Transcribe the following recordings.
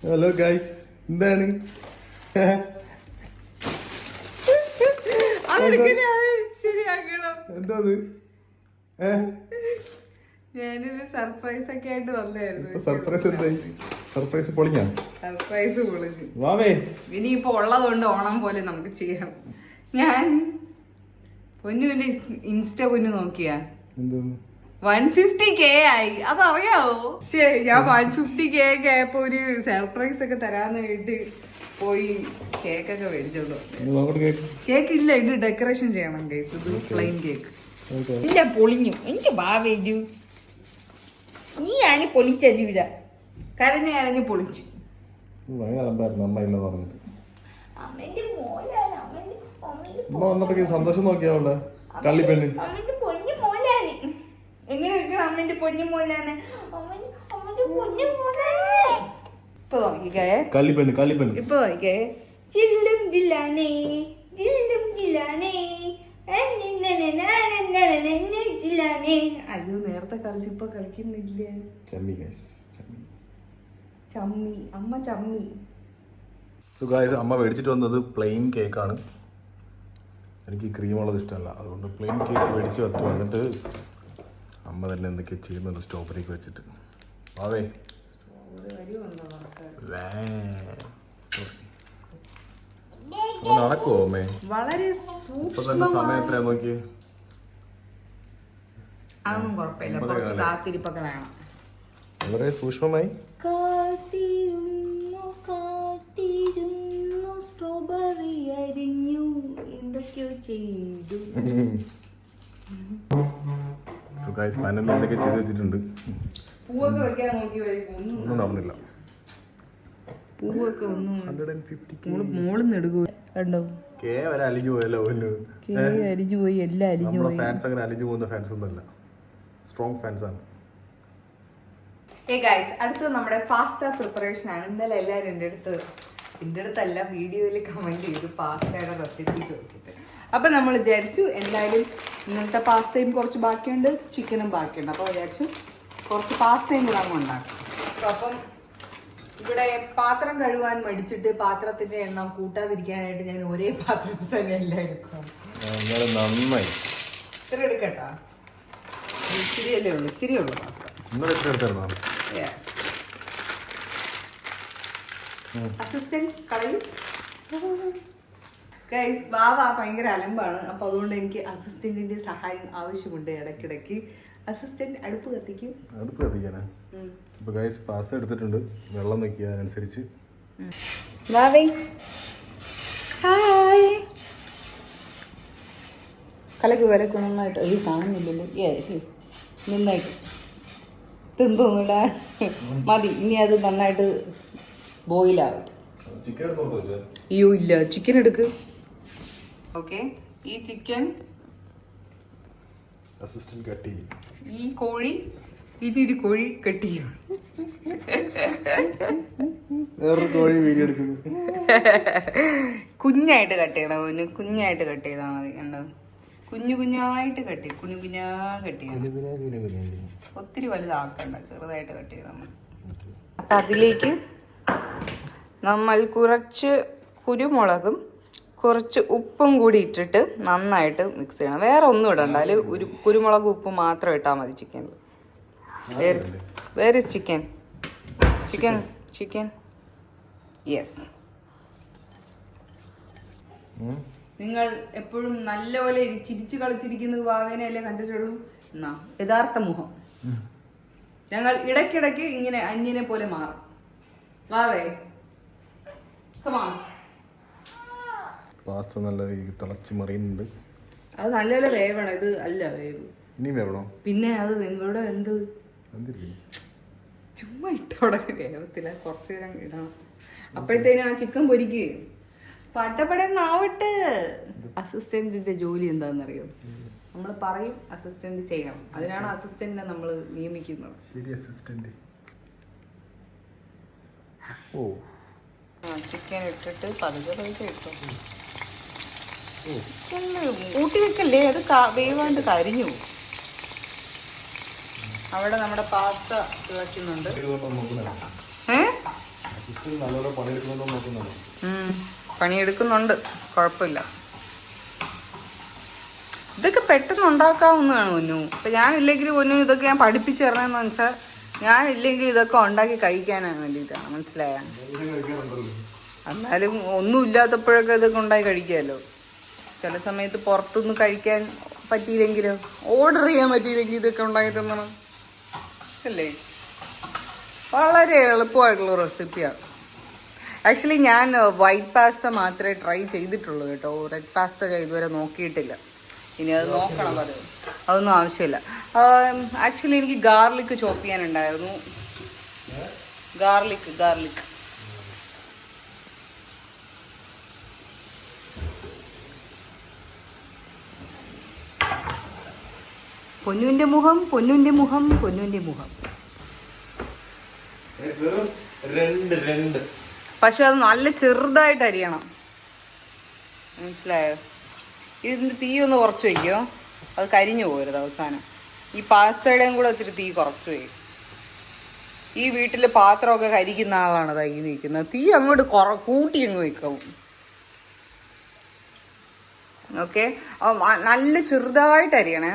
Hello guys, എന്താണ് എന്താത്? ഞാനൊരു surprise ഒക്കെ ആയിട്ട് വന്നായിരുന്നു. സർപ്രൈസ് എന്തായി? സർപ്രൈസ് പൊളിഞ്ഞാ? സർപ്രൈസ് പൊളിഞ്ഞു. വാവേ, ഇനിയിപ്പോ ഉള്ളതുകൊണ്ട് ഓണം പോലെ നമുക്ക് ചെയ്യാം. ഞാൻ പൊന്നുവിന്റെ ഇൻസ്റ്റ പൊന്നു നോക്കിയാ 150K ആയി. അതറിയാവോ? ശരി, ഞാൻ 150K ഒക്കെ ആയപ്പോ ഒരു സർപ്രൈസ് ഒക്കെ തരാന്നായിട്ട് പോയി കേക്കൊക്കെ മേടിച്ചോളൂ. കേക്ക് ഇല്ല, ഇത് ഡെക്കറേഷൻ ചെയ്യണം കേക്ക്. ഇത് പ്ലെയിൻ കേക്ക് ഇല്ല, പൊളിഞ്ഞു. എനിക്ക് ഭാവേജു നീയാണ് പൊളിച്ചതിവിട കരഞ്ഞാണെങ്കിൽ പൊളിച്ചു. സന്തോഷം നോക്കിയാവുള്ള കള്ളിപ്പെണ്ണ് എങ്ങനെ വെക്കണം? അമ്മന്റെ പൊന്നു മോലാണ്. ഇപ്പൊ നോക്കിക്കേ, കള്ളിപ്പെണ്ണ് കള്ളിപ്പെണ്ണ്. ഇപ്പൊ നോക്കിക്കേ, ജില്ലും ജില്ലാനേ ജില്ലും ജില്ലാനേ. അയ്യോ, നേരത്തെ കളിച്ച് ഇപ്പൊ കളിക്കുന്നില്ല. ചമ്മി അമ്മ ചമ്മി. സുഖായത്. അമ്മ മേടിച്ചിട്ട് വന്നത് പ്ലെയിൻ കേക്കാണ്. എനിക്ക് ക്രീം ഉള്ളത് ഇഷ്ടമല്ല, അതുകൊണ്ട് പ്ലെയിൻ കേക്ക് മേടിച്ച് വന്നിട്ട് അമ്മ തന്നെ എന്തൊക്കെയോ ചെയ്യുന്നുണ്ട് സ്ട്രോബെറിക്ക് വെച്ചിട്ട്. ആവേ നടക്കുവോ അമ്മേ? വളരെ സമയം എത്രയാ നോക്കി? അതൊന്നും കുഴപ്പമില്ല, കുറച്ച് കാത്തിരിപ്പൊക്കെ വേണം. വളരെ സൂക്ഷ്മമായി സ്ട്രോബെറി അരിഞ്ഞു എന്തൊക്കെയോ ചെയ്തു. ഫൈനലിൽ എന്തൊക്കെ ചെയ്ത് വെച്ചിട്ടുണ്ട്. പൂവൊക്കെ വെക്കാൻ നോക്കി ഒന്നും നടന്നില്ല. പൂവൊക്കെ ഒന്നും മോളിന്ന് എടുക്കുക കണ്ടോ? അലിഞ്ഞു പോയല്ലോ. അലിഞ്ഞു പോയി, എല്ലാം അലിഞ്ഞു പോയി. ഫാൻസ് അങ്ങനെ അലിഞ്ഞു പോകുന്ന ഫാൻസ് ഒന്നുമല്ല, സ്ട്രോങ് ഫാൻസ് ആണ്. അടുത്തത് നമ്മുടെ പാസ്ത പ്രിപ്പറേഷൻ ആണ്. ഇന്നലെ എല്ലാവരും എൻ്റെ അടുത്തല്ല വീഡിയോയിൽ കമന്റ് ചെയ്തു പാസ്തയുടെ റെസിപ്പി ചോദിച്ചിട്ട്. അപ്പം നമ്മൾ വിചാരിച്ചു എന്തായാലും ഇന്നത്തെ പാസ്തയും കുറച്ച് ബാക്കിയുണ്ട്, ചിക്കനും ബാക്കിയുണ്ട്. അപ്പോൾ വിചാരിച്ചു കുറച്ച് പാസ്തയും കൂടെ അങ്ങ് ഉണ്ടാക്കും. അപ്പം ഇവിടെ പാത്രം കഴുകാൻ മടിച്ചിട്ട് പാത്രത്തിന്റെ എണ്ണം കൂട്ടാതിരിക്കാനായിട്ട് ഞാൻ ഒരേ പാത്രത്തിൽ തന്നെ എല്ലാം എടുക്കും. നന്നായി ഇത്ര എടുക്കട്ടാ, ഇച്ചിരിയല്ലേ ഉള്ളൂ, ഇച്ചിരിയുള്ളൂ പാസ്ത. അസിസ്റ്റന്റ് കളയും. വാവ ഭയങ്കര അലമ്പാണ്, അപ്പൊ അതുകൊണ്ട് എനിക്ക് അസിസ്റ്റന്റിന്റെ സഹായം ആവശ്യമുണ്ട് ഇടയ്ക്കിടയ്ക്ക്. അസിസ്റ്റന്റ് അടുപ്പ് കത്തിക്കാനാ? പാസ്ത എടുത്തിട്ടുണ്ട്, വെള്ളം വെക്കുക അതിനനുസരിച്ച്. കലക്ക് നന്നായിട്ട് ഒരു കാണുന്നില്ലല്ലോ, നന്നായിട്ട് തിന്നൂടാ മതി. ഇനി അത് നന്നായിട്ട് ബോയിലാവട്ടെ. അയ്യോ ഇല്ല, ചിക്കൻ എടുക്ക്. ഓക്കെ, ഈ ചിക്കൻ അസിസ്റ്റന്റ് കട്ട് ചെയ്യും. ഈ കോഴി ഇതൊരു കോഴി കട്ട് ചെയ്യും. വേറൊരു കോഴി വീഡിയോ എടുക്കുന്നു. കുഞ്ഞായിട്ട് കട്ട് ചെയ്യണം, കുഞ്ഞായിട്ട് കട്ട് ചെയ്താൽ മതി. കണ്ടോ, കുഞ്ഞായിട്ട് കട്ട് ചെയ്യും, കുഞ്ഞാ കട്ട് ചെയ്യണം. ഒത്തിരി വലുതാക്കണ്ട, ചെറുതായിട്ട് കട്ട് ചെയ്താൽ മതി. അപ്പം അതിലേക്ക് നമ്മൾ കുറച്ച് കുരുമുളകും കുറച്ച് ഉപ്പും കൂടി ഇട്ടിട്ട് നന്നായിട്ട് മിക്സ് ചെയ്യണം. വേറെ ഒന്നും ഇടണ്ട, അതിൽ ഒരു കുരുമുളക് ഉപ്പ് മാത്രം ഇട്ടാൽ മതി ചിക്കനിൽ. Where is chicken yes. നിങ്ങൾ എപ്പോഴും നല്ലപോലെ ചിരിച്ചു കളിച്ചിരിക്കുന്നത് വാവേനയല്ലേ കണ്ടിട്ടുള്ളൂ. എന്നാ യഥാർത്ഥ മുഖം ഞങ്ങൾ ഇടയ്ക്കിടയ്ക്ക് ഇങ്ങനെ അന്യനെ പോലെ മാറും. വാവേ പാസ്ത നല്ല തിളച്ച് മറിയുന്നുണ്ട്. അത് നല്ലപോലെ വേവണം. ഇത് അല്ല വേവ്, ഇനി വേവണോ? പിന്നെ അത് ഇവിടെ എന്ത് ചുമ്മാ ഇട്ടോടെ വേവത്തില്ല, കുറച്ച് നേരം ഇടണം. അപ്പോഴത്തേനും ആ ചിക്കൻ പൊരിക്ക് പട്ടപ്പടന്നാവട്ടെ. അസിസ്റ്റന്റിന്റെ ജോലി എന്താണെന്നറിയോ? നമ്മൾ പറയും അസിസ്റ്റന്റ് ചെയ്യണം, അതിനാണ് അസിസ്റ്റന്റിനെ നമ്മൾ നിയമിക്കുന്നത്. ശരി അസിസ്റ്റന്റ്. ചിക്കൻ ഇട്ടിട്ട് പതുക്കെ ഇട്ടു. ചിക്കനിൽ കൂട്ടി വെക്കല്ലേ, അത് വേവാണ്ട് കരിഞ്ഞു. അവിടെ നമ്മുടെ പാസ്ത തിളയ്ക്കുന്നുണ്ട്. നല്ലോണം പണിയെടുക്കണമെന്ന് നോക്കുന്നുണ്ടോ? പണിയെടുക്കുന്നുണ്ട്, കുഴപ്പമില്ല. ഇതൊക്കെ പെട്ടെന്ന് ഉണ്ടാക്കാവുന്നതാണ് പൊന്നു. ഇപ്പം ഞാനില്ലെങ്കിൽ പൊന്നു ഇതൊക്കെ ഞാൻ പഠിപ്പിച്ചു തരണമെന്ന് വെച്ചാൽ ഞാനില്ലെങ്കിൽ ഇതൊക്കെ ഉണ്ടാക്കി കഴിക്കാനാണ് വേണ്ടിയിട്ടാണ്, മനസ്സിലായ? എന്നാലും ഒന്നും ഇല്ലാത്തപ്പോഴൊക്കെ ഇതൊക്കെ ഉണ്ടാക്കി കഴിക്കാമല്ലോ. ചില സമയത്ത് പുറത്തുനിന്ന് കഴിക്കാൻ പറ്റിയില്ലെങ്കിലോ, ഓർഡർ ചെയ്യാൻ പറ്റിയില്ലെങ്കിൽ ഇതൊക്കെ ഉണ്ടാക്കി തന്നണം അല്ലേ? വളരെ എളുപ്പമായിട്ടുള്ള റെസിപ്പിയാണ്. ആക്ച്വലി ഞാൻ വൈറ്റ് പാസ്ത മാത്രമേ ട്രൈ ചെയ്തിട്ടുള്ളൂ കേട്ടോ. റെഡ് പാസ്ത ഇതുവരെ നോക്കിയിട്ടില്ല. ഇനി അത് നോക്കണം. അതൊന്നും ആവശ്യമില്ല. ആക്ച്വലി എനിക്ക് ഗാർലിക് ചോപ്പ് ചെയ്യാനുണ്ടായിരുന്നു. ഗാർലിക് പൊന്നുവിന്റെ മുഖം. പക്ഷെ അത് നല്ല ചെറുതായിട്ട് അരിയണം, മനസ്സിലായോ? ഇതിന്റെ തീ ഒന്ന് കുറച്ച് വയ്ക്കോ, അത് കരിഞ്ഞു പോകരുത് അവസാനം. ഈ പാസ്തയുടെയും കൂടെ ഒത്തിരി തീ കുറച്ച് വയ്ക്കും. ഈ വീട്ടിൽ പാത്രമൊക്കെ കരിക്കുന്ന ആളാണ് തൈ നിൽക്കുന്നത്. തീ അങ്ങോട്ട് കൂട്ടി അങ്ങ് വെക്കും. ഓക്കെ, നല്ല ചെറുതായിട്ട് അരിയണേ.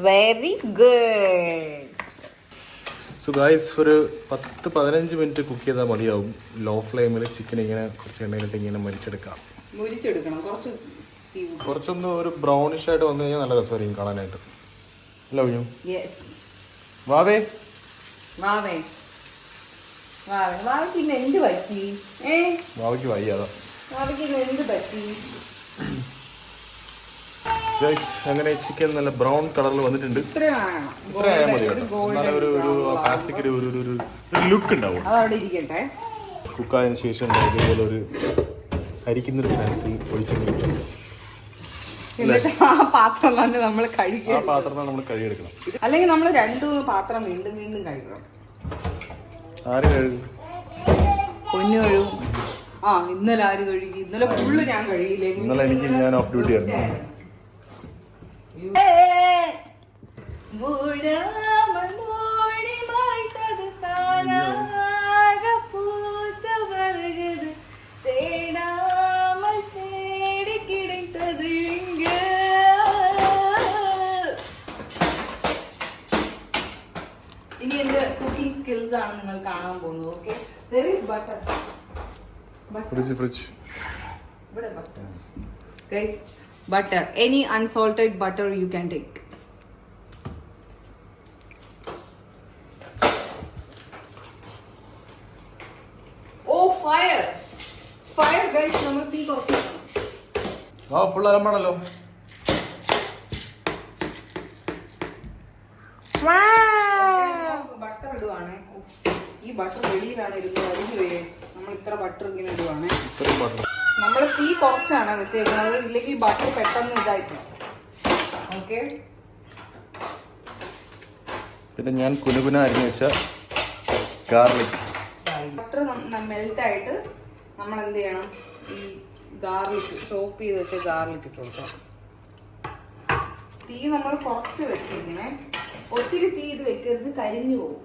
Very good. സോ ഗായ്സ്, ഒരു 10-15 മിനിറ്റ് കുക്ക് ചെയ്താൽ മതിയാവും. ലോ ഫ്ലെയിമിൽ ചിക്കൻ ഇങ്ങനെ കുറച്ച് എണ്ണയിലിട്ട് ഇങ്ങനെ മരിച്ചെടുക്കാം. കുറച്ചൊന്ന് ഒരു ബ്രൗണിഷ് ആയിട്ട് വന്നു കഴിഞ്ഞാൽ നല്ല രസമായിരിക്കും കാണാനായിട്ട്. അല്ല കുഞ്ഞു? വാവേ പിന്നെ എന്ത് പറ്റി? വാവയ്ക്ക് വയ്യാതാ. എന്ത് പറ്റി? അങ്ങനെ ചിക്കൻ നല്ല ബ്രൗൺ കളറിൽ വന്നിട്ടുണ്ട്. ഇത്ര ആയാൽ മതി കേട്ടോ. നല്ല ഒരു പാസ്തയ്ക്ക് ഒരു ലുക്ക് ഉണ്ടാവും. കുക്കായതിനു ശേഷം ഇതുപോലെ ഒരു അരിക്കുന്നൊരു സ്ഥലത്ത് ഒഴിച്ചു ആ പാത്രം തന്നെ നമ്മൾ കഴുകിയെടുക്കണം. അല്ലെങ്കിൽ നമ്മൾ 2-3 പാത്രം വീണ്ടും കഴുകണം. ആര് കഴുകും? പൊന്നു കഴുകും. ഇന്നലെ ആര് കഴുകി? ഇന്നലെ ഫുള്ള് ഞാൻ കഴുകിയില്ലേ? ഇന്നലെ ഞാൻ ഓഫ് ഡ്യൂട്ടി ആയിരുന്നു. ഇനി എന്റെ കുക്കിംഗ് സ്കിൽസ് ആണ് നിങ്ങൾ കാണാൻ പോകുന്നത്. Okay, there is butter. Fridge. ഇവിടെ butter. Guys, butter. Any unsalted butter you can take. Oh, fire guys, നമ്മൾ തീ കുറയ്ക്കണം. ഫുൾ അലമ്പാണല്ലോ. ബട്ടർ ഇടുവാണ്. ഈ ബട്ടർ വെളിയിലാണ് ഇരുന്നത്. നമ്മൾ ഇത്ര ബട്ടർ ഇങ്ങനെ ഇടുവാണ്. നമ്മൾ തീ കുറച്ചാണ് വെച്ചേക്കുന്നത്, ഇല്ലെങ്കിൽ ബട്ടർ പെട്ടെന്ന് ഇതായിട്ട്. ഓക്കെ, പിന്നെ ഞാൻ കുനുകുന അരിഞ്ഞു വെച്ച ഗാർലിക്. ബട്ടർ മെൽറ്റായിട്ട് നമ്മൾ എന്ത് ചെയ്യണം? ഈ ഗാർലിക് ചോപ്പ് ചെയ്ത് വെച്ച ഗാർലിക് ഇട്ട് കൊടുക്കാം. തീ നമ്മൾ കുറച്ച് വെച്ചിരിക്കണേ. ഒത്തിരി തീ ഇത് വെക്കരുത്, കരിഞ്ഞു പോകും.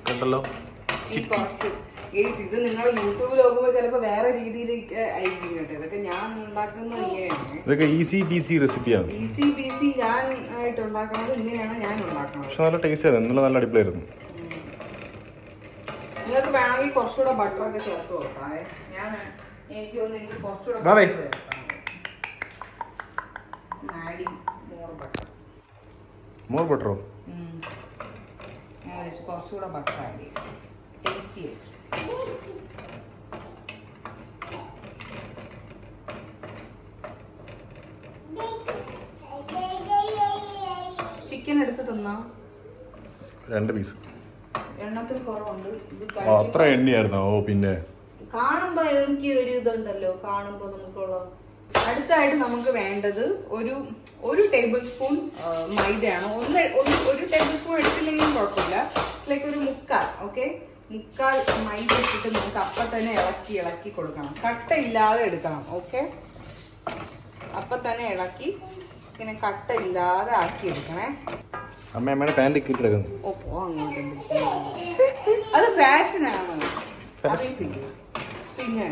കണ്ടല്ലോ, ഈ കുറച്ച് ഇത് നിങ്ങൾ യൂട്യൂബിൽ നോക്കുമ്പോൾ ചിലപ്പോൾ വേറെ രീതിയിലേക്ക് ആയിരിക്കും കേട്ടോ. ഇതൊക്കെ ഞാൻ ഉണ്ടാക്കുന്നത് ഇങ്ങനെയാണ്. ഇതൊക്കെ ഈസി ബീസി റെസിപ്പിയാണ്. ഈസി ബീസി ഞാൻ ആയിട്ട് ഉണ്ടാക്കുന്നത് ഇങ്ങനെയാണ് ഞാൻ ഉണ്ടാക്കുന്നത്. പക്ഷെ നല്ല ടേസ്റ്റ് ആയിരുന്നു, ഇന്നലെ നല്ല അടിപൊളിയായിരുന്നു. നിങ്ങൾക്ക് വേണമെങ്കിൽ കുറച്ചുകൂടെ ബട്ടറൊക്കെ ചേർത്ത് കൊടുക്കാം. എനിക്ക് തോന്നുന്നു എനിക്ക് കുറച്ചുകൂടെ മോർ ബട്ടറോ? ഞാൻ കുറച്ചുകൂടെ ബട്ടർ ആഡ് ചെയ്യും. ടേസ്റ്റി ആയിരിക്കും. ചിക്കൻ എടുത്ത് തിന്നാ 2 പീസ്. എണ്ണത്തിൽ കുറവുണ്ട്. ഇത് അത്ര എണ്ണയായിരുന്നോ? പിന്നെ കാണുമ്പോ എനിക്ക് ഒരു ഇതുണ്ടല്ലോ, കാണുമ്പോ നമുക്കുള്ള. അടുത്തായിട്ട് നമുക്ക് വേണ്ടത് ഒരു ടേബിൾ സ്പൂൺ മൈദയാണ്. ഒരു ടേബിൾ സ്പൂൺ എടുത്തില്ലെങ്കിലും കുഴപ്പമില്ല. ലൈക്ക് ഒരു 3/4. ഓക്കെ, 3/4 മൈദ ഇട്ടിട്ട് നമുക്ക് അപ്പം തന്നെ ഇളക്കി കൊടുക്കണം. കട്ട ഇല്ലാതെ എടുക്കണം. ഓക്കെ, അപ്പം തന്നെ ഇളക്കി ഇങ്ങനെ കട്ട ഇല്ലാതെ ആക്കി എടുക്കണേ. അമ്മയുടെ പാൻറ് കിട്ടിയെടുക്കുന്നു. ഓ പോ അങ്ങോട്ട്. അത് ഫാഷനാണ്, അറിയത്തില്ല. പിന്നെ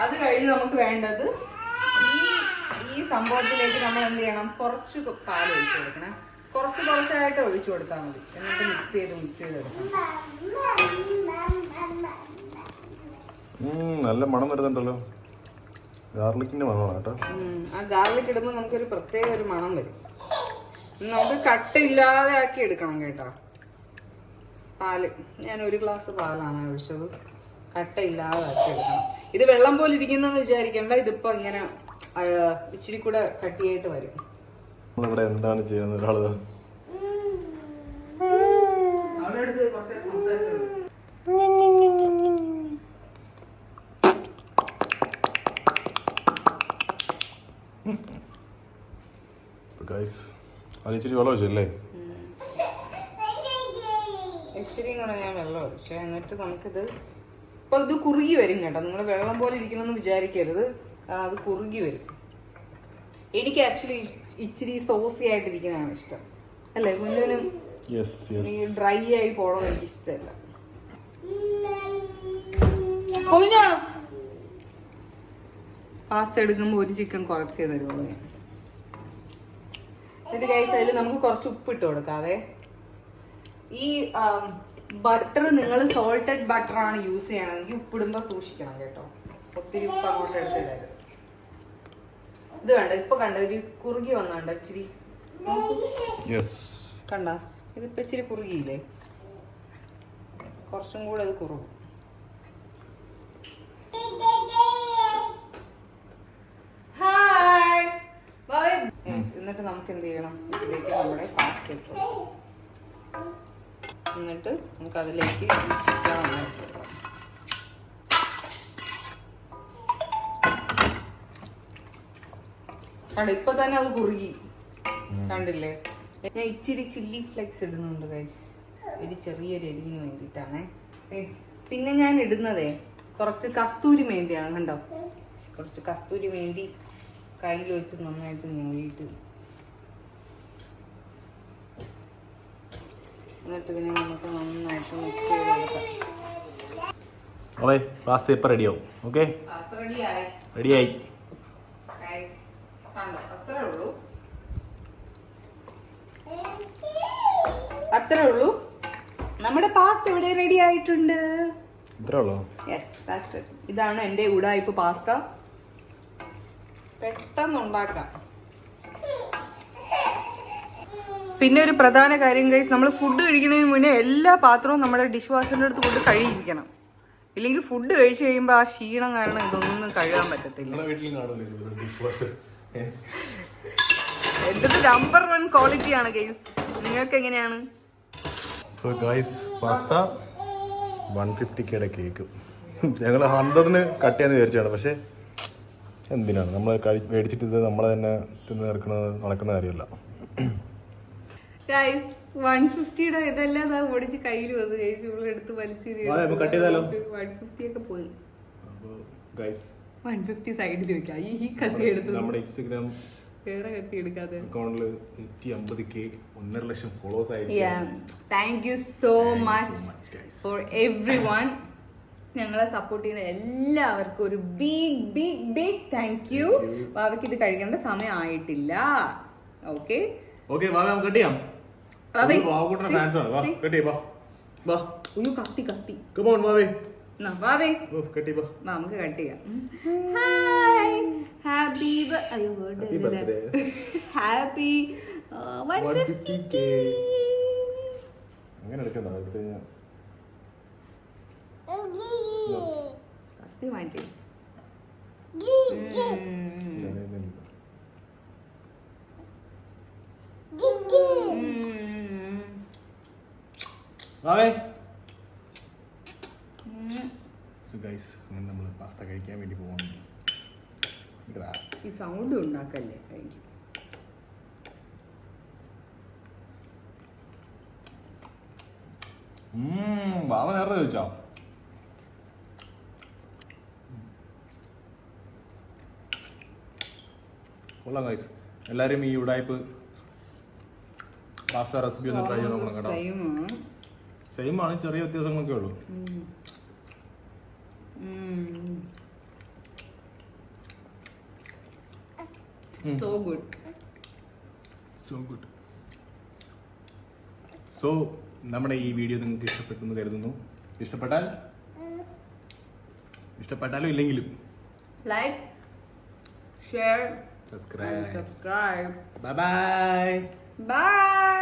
അത് കഴിഞ്ഞ് നമുക്ക് വേണ്ടത് ഈ സംഭവത്തിലേക്ക് നമ്മൾ എന്ത് ചെയ്യണം, കുറച്ച് പാൽ ഒഴിച്ചു കൊടുക്കണേ. കുറച്ചായിട്ട് ഒഴിച്ചു കൊടുത്താൽ മതി. എന്നിട്ട് മിക്സ് ചെയ്ത് എടുക്കണം. നല്ല മണം വരുന്നുണ്ടല്ലോ, ഗാർലിക്കിന്റെ മണമാണ് കേട്ടോ. ആ ഗാർലിക് ഇടുമ്പോൾ നമുക്കൊരു പ്രത്യേക ഒരു മണം വരും. നമുക്ക് കട്ടയില്ലാതെ ആക്കി എടുക്കണം കേട്ടോ. പാല് ഞാൻ 1 ഗ്ലാസ് പാലാണ് ഒഴിച്ചത്. കട്ടയില്ലാതെ ആക്കി എടുക്കണം. ഇത് വെള്ളം പോലെ ഇരിക്കുന്നെന്ന് വിചാരിക്കേണ്ട. ഇതിപ്പോ ഇങ്ങനെ ഇച്ചിരി കൂടെ കട്ടിയായിട്ട് വരും. നമ്മളിവിടെ എന്താണ് ചെയ്യുന്നത്? ഒരാള് അവളുടെ അടുത്ത് കുറച്ച് സംസാരിച്ചു. അത് ഇച്ചിരി വെള്ളം ഒഴിച്ചല്ലേ? ഇച്ചിരിയും കൂടെ ഞാൻ വെള്ളം ഒഴിച്ചു. എന്നിട്ട് നമുക്കിത് ഇപ്പൊ ഇത് കുറുകി വരും കേട്ടോ. നിങ്ങൾ വെള്ളം പോലെ ഇരിക്കണമെന്ന് വിചാരിക്കരുത്, കാരണം അത് കുറുകി വരും. എനിക്ക് ആക്ച്വലി ഇച്ചിരി സോസി ആയിട്ടിരിക്കുന്നതാണ് ഇഷ്ടം, അല്ലേ? കുഞ്ഞിനും ഈ ഡ്രൈ ആയി പോകണമെന്ന് എനിക്ക് ഇഷ്ടമല്ല. പാസ്ത എടുക്കുമ്പോൾ ഒരു ചിക്കൻ കുറച്ചേ തരുള്ളൂ ഞാൻ. എന്നിട്ട് ഗൈസ് അതിൽ നമുക്ക് കുറച്ച് ഉപ്പിട്ട് കൊടുക്കാവേ. ഈ ബട്ടർ നിങ്ങൾ സോൾട്ടഡ് ബട്ടറാണ് യൂസ് ചെയ്യണമെങ്കിൽ ഉപ്പിടുമ്പോൾ സൂക്ഷിക്കണം കേട്ടോ. ഒത്തിരി ഉപ്പ് അങ്ങോട്ട് എടുത്തിടരുത്. ഇത് കണ്ട, ഇപ്പൊ കണ്ട ഒരു കുറുകി വന്നുണ്ടോ ഇച്ചിരി? കണ്ട, ഇതിപ്പോ ഇച്ചിരി കുറുകിയില്ലേ? കുറച്ചും കൂടെ അത് കുറുകും. Hi bye. എന്നിട്ട് നമുക്ക് എന്ത് ചെയ്യണം, ഇതിലേക്ക് നമ്മുടെ പാസ്ത ഇട്ടു. എന്നിട്ട് നമുക്ക് അതിലേക്ക് കണ്ട, ഇപ്പൊ തന്നെ അത് കുറുകി കണ്ടില്ലേ? ഞാൻ ഇച്ചിരി ചില്ലി ഫ്ലെക്സ് ഇടുന്നുണ്ട് ഗൈസ്, ഒരു ചെറിയൊരു എരിവിന് വേണ്ടിയിട്ടാണ്. പിന്നെ ഞാൻ ഇടുന്നതേ കുറച്ച് കസ്തൂരി മേന്തിയാണ്. കണ്ടോ, കുറച്ച് കസ്തൂരി മേന്തി കയ്യിൽ വെച്ച് നന്നായിട്ട് ഞൊഴിയിട്ട് എന്നിട്ട് ഇതിനെ നമുക്ക് നന്നായിട്ട് മിക്സ് ചെയ്തെടുക്കാം. പാസ്ത ഇപ്പൊ റെഡിയാവും. ഓക്കെ, റെഡിയായി. അത്രേ ഉള്ളൂ, നമ്മുടെ പാസ്ത ഇവിടെ റെഡി ആയിട്ടുണ്ട്. ഇതാണ് എന്റെ ഉടായ്പ പാസ്ത. പെട്ടെന്ന് ഉണ്ടാക്കാം. പിന്നെ ഒരു പ്രധാന കാര്യം ഗൈസ്, നമ്മൾ ഫുഡ് കഴിക്കുന്നതിന് മുന്നേ എല്ലാ പാത്രവും നമ്മുടെ ഡിഷ് വാഷറിന്റെ അടുത്ത് കൊണ്ട് കഴുകിയിരിക്കണം. ഇല്ലെങ്കിൽ ഫുഡ് കഴിച്ചു കഴിയുമ്പോൾ ആ ക്ഷീണം കാരണം ഇതൊന്നും കഴുകാൻ പറ്റത്തില്ല. എന്റെ നമ്പർ 1 ക്വാളിറ്റിയാണ് ഗൈസ്. നിങ്ങൾക്ക് എങ്ങനെയാണ്? സോ ഗൈസ്, പാസ്ത 150Kയുടെ കേക്ക് ഞങ്ങൾ 100ന് കട്ട് ചെയ്യാന്ന് വിചാരിച്ചാണ്. പക്ഷെ എന്തിനാണ് നമ്മൾ മേടിച്ചിട്ട് ഇത് നമ്മളെ തന്നെ തിന്ന് തീർക്കുന്നത്? നടക്കുന്ന കാര്യമല്ല. 150യുടെ ഇതെല്ലാം ഓടിച്ച് കയ്യിൽ വന്ന് കഴിച്ചു എടുത്ത് വലിച്ചു 150 ഒക്കെ പോയി. 150 സൈഡിൽ വെക്കാം. ഈ കത്തി എടുത്ത് നമ്മുടെ ഇൻസ്റ്റാഗ്രാം വേറെ കത്തി എടുക്കാതെ അക്കൗണ്ടില് 150K 1.5 ലക്ഷം ഫോളോവേഴ്സ് ആയി. Thank you so much for every one. ഞങ്ങളെ സപ്പോർട്ട് ചെയ്യുന്ന എല്ലാവർക്കും ഒരു ബിഗ് താങ്ക് യു. വാവയ്ക്ക് ഇത് കഴിക്കേണ്ട സമയം ആയിട്ടില്ല. ഓക്കെ കട്ട് ചെയ്യാം. കത്തി നമുക്ക് കട്ട് ചെയ്യാം. Hi, happy happy 150K. അങ്ങനെ എടുക്കണ്ട, കത്തി മാറ്റി. നമ്മൾ പാസ്ത കഴിക്കാൻ വേണ്ടി പോകുന്നു. ഈ സൗണ്ട് ഉണ്ടാക്കല്ലേ കഴിക്കും. ബാബ നേരത്തെ ചോദിച്ചോ? കൊള്ളാം ഗൈസ്. എല്ലാവരും ഈ ഉടായ്പ് പാസ്ത റെസിപ്പി ഒന്ന് ട്രൈ ചെയ്ത് നോക്കണം കേട്ടോ. സെയിം ആണ്, ചെറിയ വ്യത്യാസങ്ങളൊക്കെ ഉള്ളൂ. So good. സോ നമ്മുടെ ഈ വീഡിയോ നിങ്ങൾക്ക് ഇഷ്ടപ്പെട്ടെന്ന് കരുതുന്നു. ഇഷ്ടപ്പെട്ടാലും ഇല്ലെങ്കിലും like, share, subscribe. Subscribe. Bye bye. Bye.